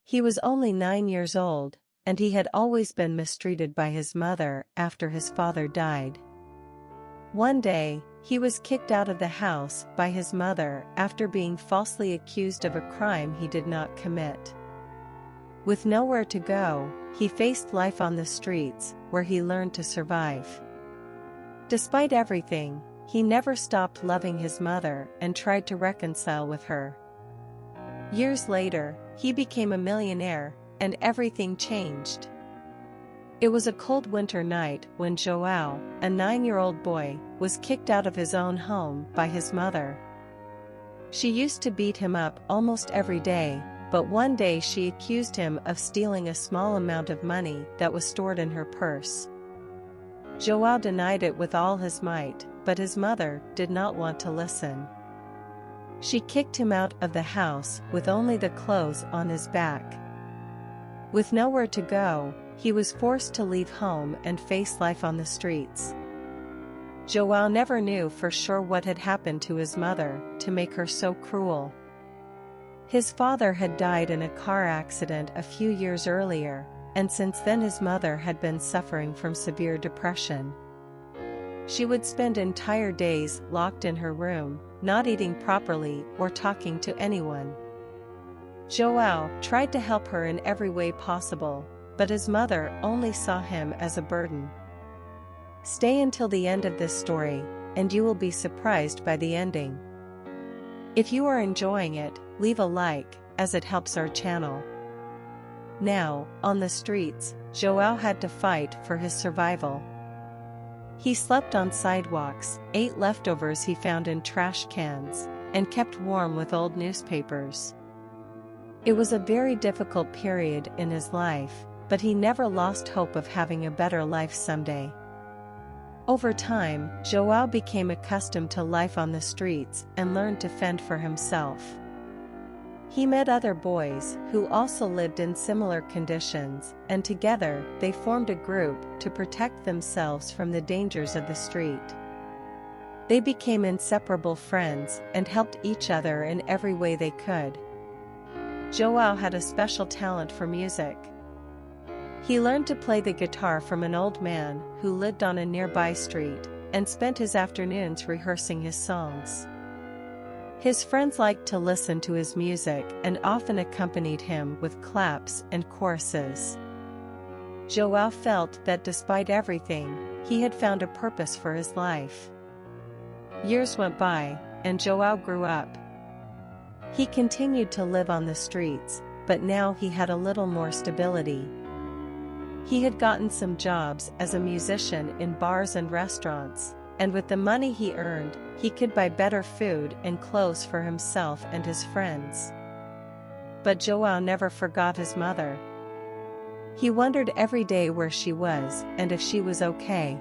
He was only 9 years old, and he had always been mistreated by his mother after his father died. One day, he was kicked out of the house by his mother after being falsely accused of a crime he did not commit. With nowhere to go, he faced life on the streets, where he learned to survive. Despite everything, he never stopped loving his mother and tried to reconcile with her. Years later, he became a millionaire, and everything changed. It was a cold winter night when João, a 9-year-old boy, was kicked out of his own home by his mother. She used to beat him up almost every day, but one day she accused him of stealing a small amount of money that was stored in her purse. João denied it with all his might, but his mother did not want to listen. She kicked him out of the house with only the clothes on his back. With nowhere to go, he was forced to leave home and face life on the streets. João never knew for sure what had happened to his mother to make her so cruel. His father had died in a car accident a few years earlier, and since then his mother had been suffering from severe depression. She would spend entire days locked in her room, not eating properly or talking to anyone. João tried to help her in every way possible, but his mother only saw him as a burden. Stay until the end of this story, and you will be surprised by the ending. If you are enjoying it, leave a like, as it helps our channel. Now, on the streets, João had to fight for his survival. He slept on sidewalks, ate leftovers he found in trash cans, and kept warm with old newspapers. It was a very difficult period in his life, but he never lost hope of having a better life someday. Over time, João became accustomed to life on the streets and learned to fend for himself. He met other boys who also lived in similar conditions, and together they formed a group to protect themselves from the dangers of the street. They became inseparable friends and helped each other in every way they could. João had a special talent for music. He learned to play the guitar from an old man who lived on a nearby street, and spent his afternoons rehearsing his songs. His friends liked to listen to his music and often accompanied him with claps and choruses. João felt that despite everything, he had found a purpose for his life. Years went by, and João grew up. He continued to live on the streets, but now he had a little more stability. He had gotten some jobs as a musician in bars and restaurants, and with the money he earned, he could buy better food and clothes for himself and his friends. But João never forgot his mother. He wondered every day where she was and if she was okay.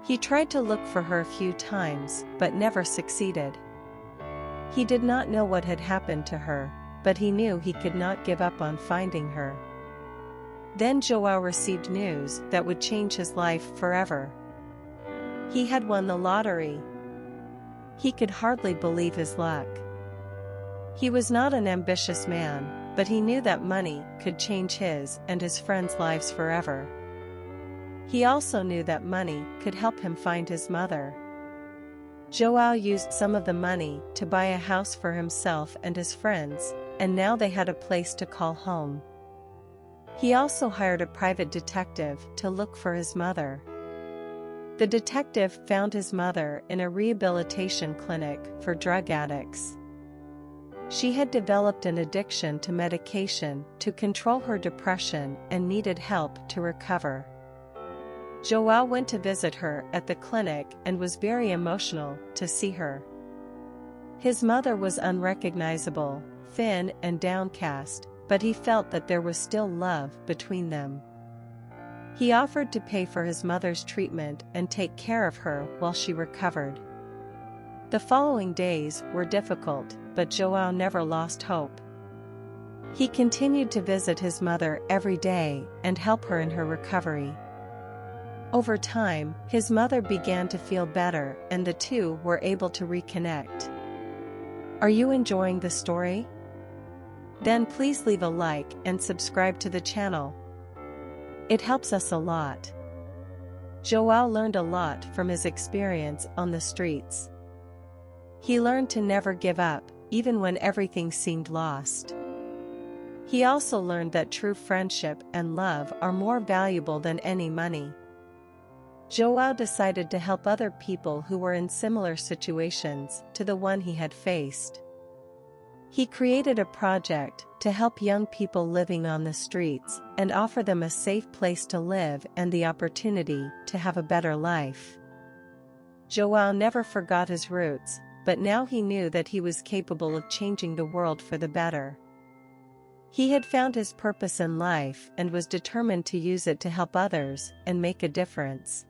He tried to look for her a few times, but never succeeded. He did not know what had happened to her, but he knew he could not give up on finding her. Then João received news that would change his life forever. He had won the lottery. He could hardly believe his luck. He was not an ambitious man, but he knew that money could change his and his friends' lives forever. He also knew that money could help him find his mother. João used some of the money to buy a house for himself and his friends, and now they had a place to call home. He also hired a private detective to look for his mother. The detective found his mother in a rehabilitation clinic for drug addicts. She had developed an addiction to medication to control her depression and needed help to recover. João went to visit her at the clinic and was very emotional to see her. His mother was unrecognizable, thin and downcast, but he felt that there was still love between them. He offered to pay for his mother's treatment and take care of her while she recovered. The following days were difficult, but João never lost hope. He continued to visit his mother every day and help her in her recovery. Over time, his mother began to feel better and the two were able to reconnect. Are you enjoying the story? Then please leave a like and subscribe to the channel. It helps us a lot. Joao learned a lot from his experience on the streets. He learned to never give up, even when everything seemed lost. He also learned that true friendship and love are more valuable than any money. Joao decided to help other people who were in similar situations to the one he had faced. He created a project to help young people living on the streets and offer them a safe place to live and the opportunity to have a better life. Joao never forgot his roots, but now he knew that he was capable of changing the world for the better. He had found his purpose in life and was determined to use it to help others and make a difference.